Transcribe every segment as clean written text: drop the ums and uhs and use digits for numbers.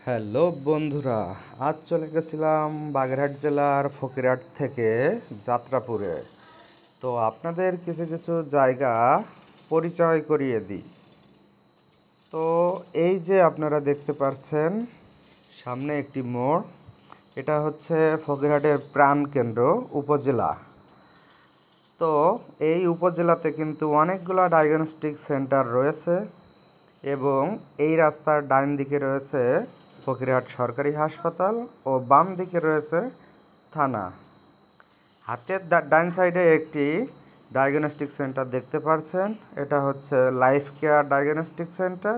Hello বন্ধুরা, আজ চলে গেছিলাম বাগেরহাট জেলার ফকিরহাট থেকে যাত্রাপুরে। তো আপনাদের কিছু কিছু জায়গা পরিচয় করিয়ে দিই। তো এই যে আপনারা দেখতে পাচ্ছেন সামনে একটি মোড়, এটা হচ্ছে ফকিরহাটের প্রাণকেন্দ্র উপজেলা। তো এই উপজেলাতে কিন্তু অনেকগুলো ডায়াগনস্টিক সেন্টার রয়েছে এবং এই রাস্তার ডান দিকে রয়েছে ফকিরহাট সরকারি হাসপাতাল ও বাম দিকে রয়েছে থানা। হাতের ডান সাইডে একটি ডায়াগনস্টিক সেন্টার দেখতে পাচ্ছেন, এটা হচ্ছে লাইফ কেয়ার ডায়াগনস্টিক সেন্টার।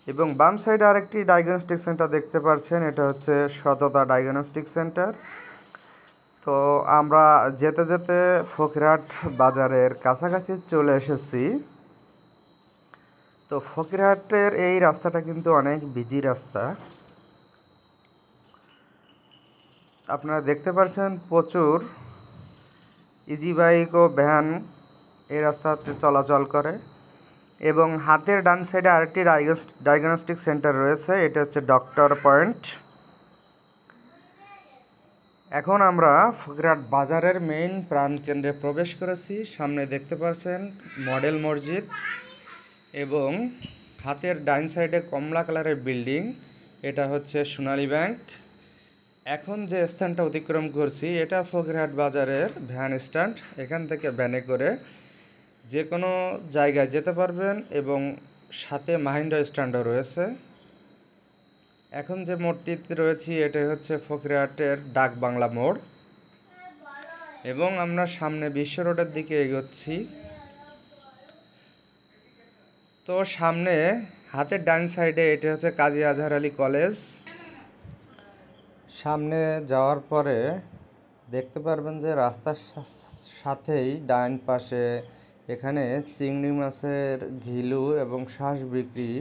এবং বাম সাইডে আরেকটি ডায়াগনস্টিক সেন্টার দেখতে পাচ্ছেন, এটা হচ্ছে সততা ডায়াগনস্টিক সেন্টার। তো আমরা যেতে যেতে ফকিরহাট বাজারের কাছাকাছি চলে এসেছি। তো ফকিরহাটের এই রাস্তাটা কিন্তু অনেক বিজি রাস্তা। আপনারা দেখতে পাচ্ছেন প্রচুর ইজি বাইক ও ভ্যান এই রাস্তাতে চলাচল করে। এবং হাতের ডান সাইডে আরেকটি ডায়াগনস্টিক সেন্টার রয়েছে, এটা হচ্ছে ডক্টর পয়েন্ট। এখন আমরা ফকিরহাট বাজারের মেইন প্রাণকেন্দ্রে প্রবেশ করেছি। সামনে দেখতে পাচ্ছেন মডেল মসজিদ এবং হাতের ডাইন সাইডে কমলা কালারের বিল্ডিং, এটা হচ্ছে সোনালী ব্যাংক। এখন যে স্থানটা অতিক্রম করছি এটা ফকিরহাট বাজারের ভ্যান স্ট্যান্ড। এখান থেকে ভ্যানে করে যে কোনো জায়গায় যেতে পারবেন এবং সাথে মাহিন্দ্রা স্ট্যান্ডও রয়েছে। এখন যে মোড়টিতে রয়েছি এটা হচ্ছে ফকিরহাটের ডাক বাংলা মোড় এবং আমরা সামনে বিশ্ব রোডের দিকে এগোচ্ছি। তো সামনে হাতের ডান সাইডে এটা হচ্ছে কাজী আজহার আলী কলেজ। সামনে যাওয়ার পরে দেখতে পারবেন যে রাস্তার সাথেই ডান পাশে এখানে চিংড়ি মাছের ঘিলু এবং শ্বাস বিক্রি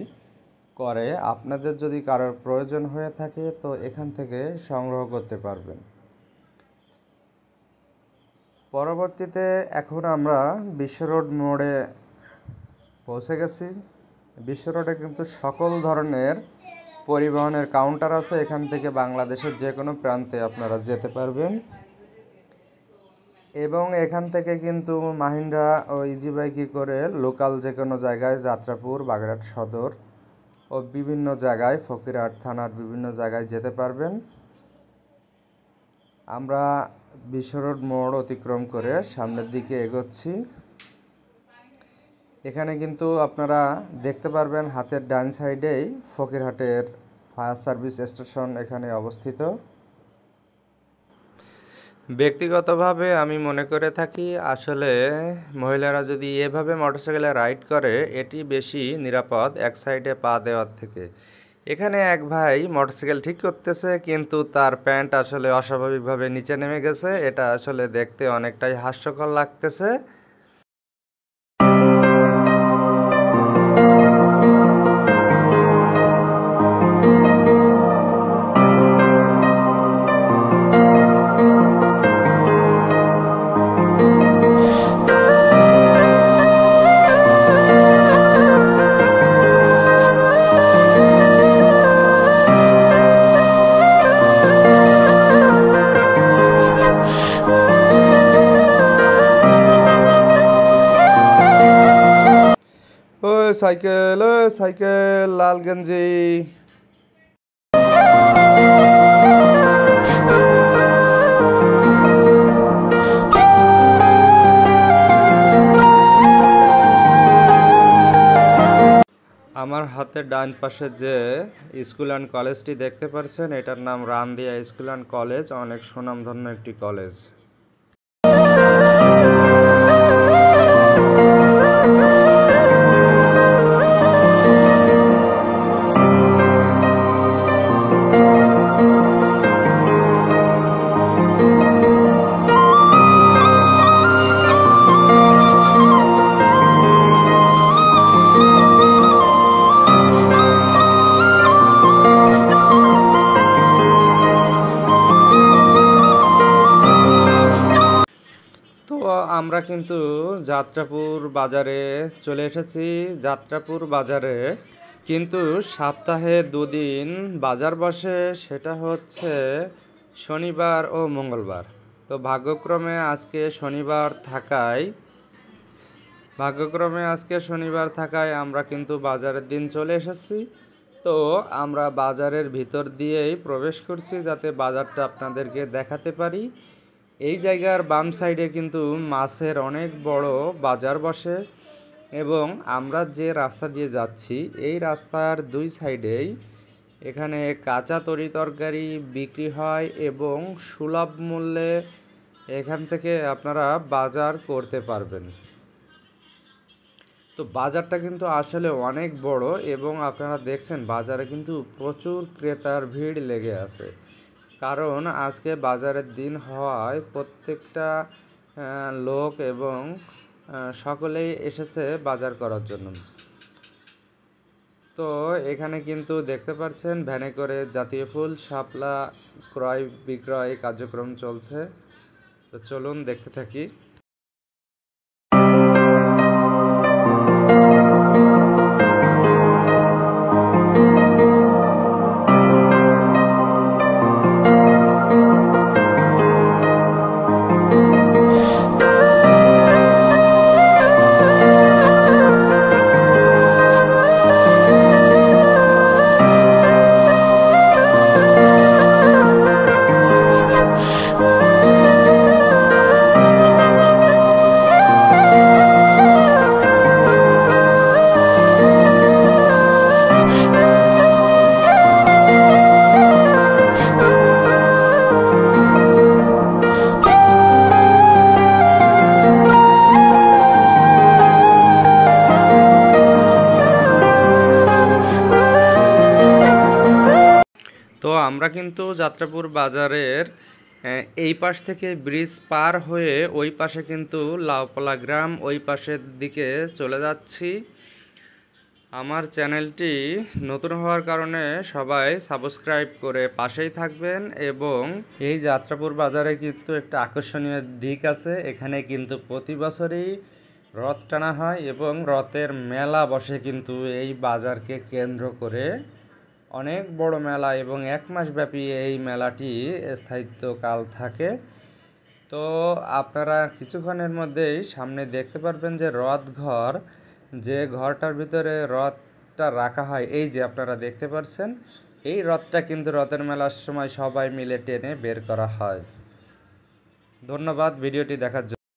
করে। আপনাদের যদি কারোর প্রয়োজন হয়ে থাকে তো এখান থেকে সংগ্রহ করতে পারবেন। পরবর্তীতে এখন আমরা বিশ্ব রোড মোড়ে পৌঁছে গেছি। বিশ্ব রোডে কিন্তু সকল ধরনের পরিবহনের কাউন্টার আছে, এখান থেকে বাংলাদেশের যে কোনো প্রান্তে আপনারা যেতে পারবেন। এবং এখান থেকে কিন্তু মাহিন্দ্রা ও ইজি বাইকে করে লোকাল যে কোনো জায়গায় যাত্রাপুর, বাগেরহাট সদর ও বিভিন্ন জায়গায় ফকিরহাট থানার বিভিন্ন জায়গায় যেতে পারবেন। আমরা বিশ্ব রোড মোড় অতিক্রম করে সামনের দিকে এগোচ্ছি। এখানে কিন্তু আপনারা দেখতে পারবেন হাতের ডান সাইডেই ফকিরহাটের ফায়ার সার্ভিস স্টেশন এখানে অবস্থিত। ব্যক্তিগতভাবে আমি মনে করে থাকি আসলে মহিলারা যদি এভাবে মোটরসাইকেলে রাইড করে এটি বেশি নিরাপদ এক সাইডে পা দেওয়ার থেকে। এখানে এক ভাই মোটরসাইকেল ঠিক করতেছে কিন্তু তার প্যান্ট আসলে অস্বাভাবিকভাবে নিচে নেমে গেছে, এটা আসলে দেখতে অনেকটাই হাস্যকর লাগতেছে। সাইকেল সাইকেল লাল গেঞ্জি। আমার হাতের ডান পাশে যে স্কুল অ্যান্ড কলেজটি দেখতে পাচ্ছেন এটার নাম রামদিয়া স্কুল অ্যান্ড কলেজ, অনেক সুনামধন্য একটি কলেজ। আমরা কিন্তু যাত্রাপুর বাজারে চলে এসেছি। যাত্রাপুর বাজারে কিন্তু সপ্তাহে দুদিন বাজার বসে, সেটা হচ্ছে শনিবার ও মঙ্গলবার। তো ভাগ্যক্রমে আজকে শনিবার থাকায় আমরা কিন্তু বাজারের দিন চলে এসেছি। তো আমরা বাজারের ভিতর দিয়েই প্রবেশ করছি যাতে বাজারটা আপনাদেরকে দেখাতে পারি। এই জায়গার বাম সাইডে কিন্তু মাছের অনেক বড় বাজার বসে এবং আমরা যে রাস্তা দিয়ে যাচ্ছি এই রাস্তার দুই সাইডেই এখানে কাঁচা তরিতরকারি বিক্রি হয় এবং সুলভ মূল্যে এখান থেকে আপনারা বাজার করতে পারবেন। তো বাজারটা কিন্তু আসলে অনেক বড় এবং আপনারা দেখছেন বাজারে কিন্তু প্রচুর ক্রেতার ভিড় লেগে আছে, কারণ আজকে বাজারের দিন হওয়ায় প্রত্যেকটা লোক এবং সকলেই এসেছে বাজার করার জন্য। তো এখানে কিন্তু দেখতে পাচ্ছেন ভ্যানে করে জাতীয় ফুল শাপলা ক্রয় বিক্রয় কার্যক্রম চলছে। তো চলুন দেখতে থাকি। তো আমরা কিন্তু যাত্রাপুর বাজারের এই পাশ থেকে ব্রিজ পার হয়ে ওই পাশে কিন্তু লাউপালা গ্রাম ওই পাশের দিকে চলে যাচ্ছি। আমার চ্যানেলটি নতুন হওয়ার কারণে সবাই সাবস্ক্রাইব করে পাশেই থাকবেন। এবং এই যাত্রাপুর বাজারে কিন্তু একটা আকর্ষণীয় দিক আছে, এখানে কিন্তু প্রতি বছরই রথ টানা হয় এবং রথের মেলা বসে কিন্তু এই বাজারকে কেন্দ্র করে। অনেক বড় মেলা এবং 1 মাস ব্যাপী এই মেলাটি স্থায়িত্বকাল থাকে। তো আপনারা কিছুক্ষণের মধ্যেই সামনে দেখতে পারবেন যে রথঘর, যে ঘরটার ভিতরে রথটা রাখা হয়, এই যে আপনারা দেখতে পাচ্ছেন এই রথটা কিন্তু রথের মেলার সময় সবাই মিলে টেনে বের করা হয়। ধন্যবাদ ভিডিওটি দেখার জন্য।